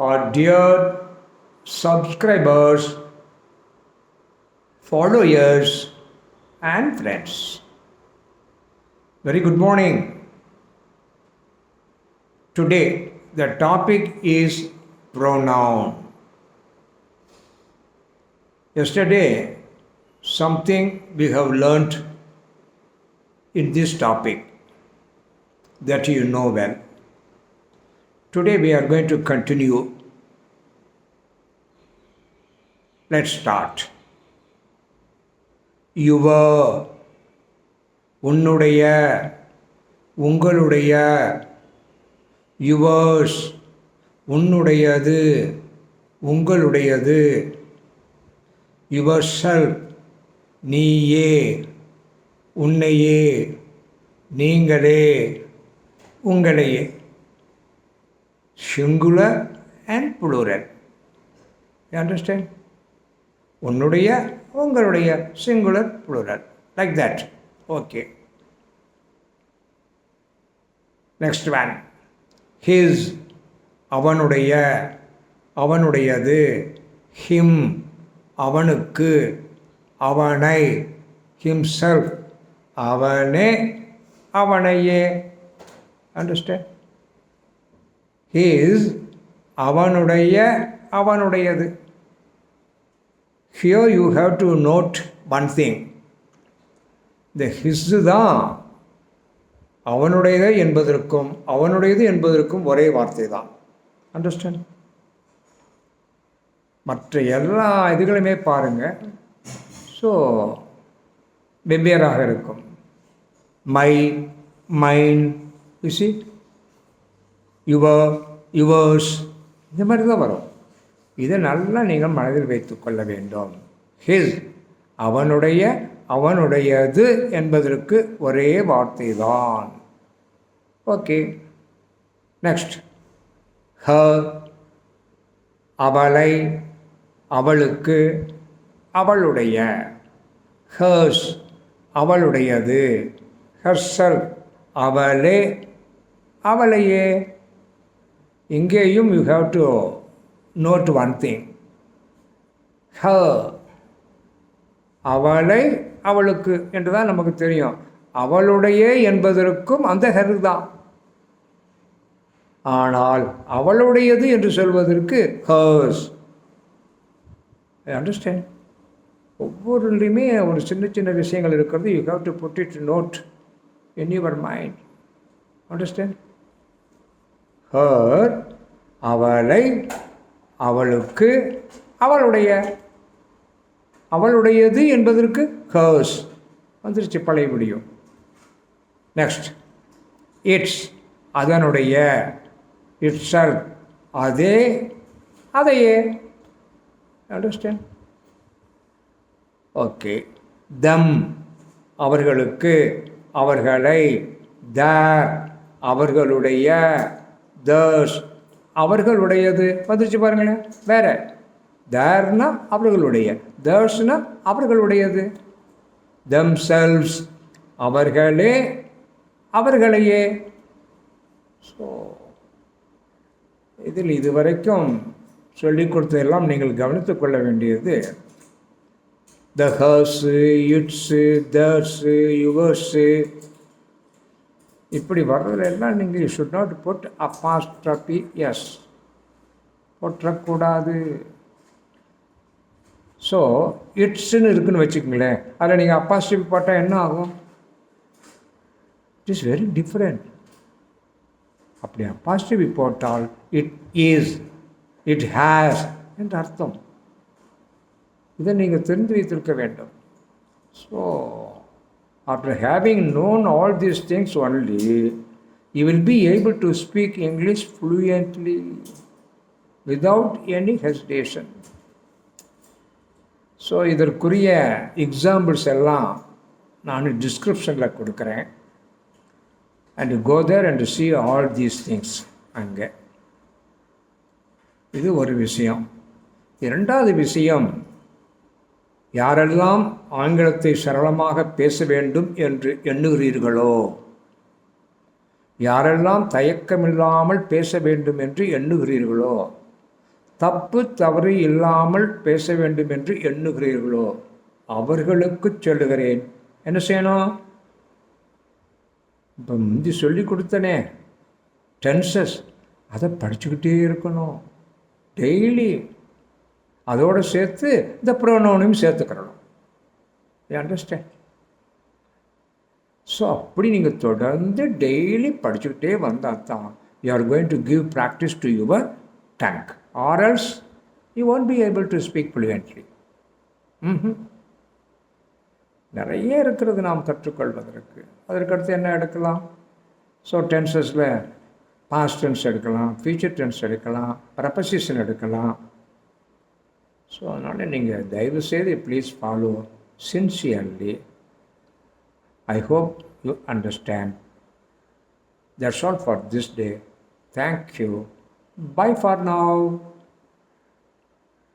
our dear subscribers, followers, and friends. Very good morning. Today, the topic is pronoun. Yesterday, something we have learnt in this topic that you know well. Today, we are going to continue. Let's start. Your, உன்னுடைய, உங்களுடைய, yours, உன்னுடையது, உங்களுடையது, yourself, நீயே, உன்னையே, நீங்களே, உங்களையே. Singular and plural. You understand? உன்னுடைய, உங்களுடைய, singular, plural. Like that. Okay. Next one. His, அவனுடைய, அவனுடையது, him, அவனுக்கு, அவனை, himself, அவனே, அவனையே. Understand? His, அவனுடைய, அவனுடையது. Here you have to note one thing. The his தான் அவனுடையது என்பதற்கும் ஒரே வார்த்தை தான். அண்டர்ஸ்டாண்ட்? மற்ற எல்லா இதுகளுமே பாருங்கள். ஸோ வெவ்வேறாக இருக்கும். My, mine, you see, your, yours, இந்த மாதிரி தான் வரும். இதை நல்லா நீங்கள் மனதில் வைத்து கொள்ள வேண்டும். ஹிஸ், அவனுடைய, அவனுடையது என்பதற்கு ஒரே வார்த்தை தான். ஓகே. நெக்ஸ்ட். ஹர், அவளை, அவளுக்கு, அவளுடைய. ஹர்ஸ், அவளுடையது. ஹர்செல்ஃப், அவளே, அவளையே. இங்கேயும் you have to note one thing. Her, அவளை, அவளுக்கு என்றுதான் நமக்கு தெரியும். அவளுடைய என்பதற்கும் அந்த ஹர் தான். ஆனால் அவளுடையது என்று சொல்வதற்கு ஹர்ஸ். அண்டர்ஸ்டாண்ட்? ஒவ்வொருலையுமே ஒரு சின்ன சின்ன விஷயங்கள் இருக்கிறது. You have to put it note in your mind. Understand? Her, அவளை, அவளுக்கு, அவளுடைய. அவளுடையது என்பதற்கு ஹர்ஸ் வந்துருச்சு, பழைய முடியும். நெக்ஸ்ட். இட்ஸ், அதனுடைய. இட்ஸெல்ஃப், அதே, அதையே. அண்டர்ஸ்டாண்ட்? ஓகே. தம், அவர்களுக்கு, அவர்களை. தேர், அவர்களுடைய. தர்ஸ், அவர்களுடையது வந்துருச்சு பாருங்களேன். வேற. தேர்னா அவர்களுடைய, தர்ஸ்னா அவர்களுடையது. themselves, அவர்களே, அவர்களையே. ஸோ இதில் இதுவரைக்கும் சொல்லிக் கொடுத்ததெல்லாம் நீங்கள் கவனித்து கொள்ள வேண்டியது த ஹர்ஸு, இட்ஸு, தர்ஸு, யுவர்ஸு இப்படி வர்றதெல்லாம் நீங்கள் you should not put apostrophe S போட்டக்கூடாது. ஸோ இட்ஸுன்னு இருக்குன்னு வச்சுக்கோங்களேன், அதில் நீங்கள் அப்பாஸ்ட்ரபி போட்டால் என்ன ஆகும்? It is very different. அப்படி அப்பாஸ்ட்ரபி போட்டால் இட் இஸ், இட் ஹேஸ் என்று அர்த்தம். இதை நீங்கள் தெரிந்து வைத்திருக்க வேண்டும். So after having known all these things only, you will be able to speak English fluently without any hesitation. So இதற்குரிய எக்ஸாம்பிள்ஸ் எல்லாம் நான் டிஸ்கிரிப்ஷனில் கொடுக்குறேன். And go there and see all these things அங்கே. இது ஒரு விஷயம். இரண்டாவது விஷயம், யாரெல்லாம் ஆங்கிலத்தை சரளமாக பேச வேண்டும் என்று எண்ணுகிறீர்களோ, யாரெல்லாம் தயக்கமில்லாமல் பேச வேண்டும் என்று எண்ணுகிறீர்களோ, தப்பு தவறு இல்லாமல் பேச வேண்டும் என்று எண்ணுகிறீர்களோ அவர்களுக்கு சொல்லுகிறேன். என்ன செய்யணும்? இப்போ முந்தி சொல்லி கொடுத்தனே டென்சஸ், அதை படிச்சுக்கிட்டே இருக்கணும் டெய்லி. அதோடு சேர்த்து இந்த ப்ரோனவுனையும் சேர்த்துக்கிறணும். You understand? ஸோ அப்படி நீங்கள் தொடர்ந்து டெய்லி படிச்சுக்கிட்டே வந்தால் தான் you are going to give practice to your tongue, or else you won't be able to speak fluently. நிறைய இருக்கிறது நாம் கற்றுக்கொள்வதற்கு. அதற்கடுத்து என்ன எடுக்கலாம்? ஸோ டென்சஸில் பாஸ்ட் டென்ஸ் எடுக்கலாம், ஃபியூச்சர் டென்ஸ் எடுக்கலாம், ப்ரப்பசிஷன் எடுக்கலாம். ஸோ அதனால் நீங்கள் தயவுசெய்து please follow sincerely. I hope you understand. That's all for this day. Thank you. Bye for now.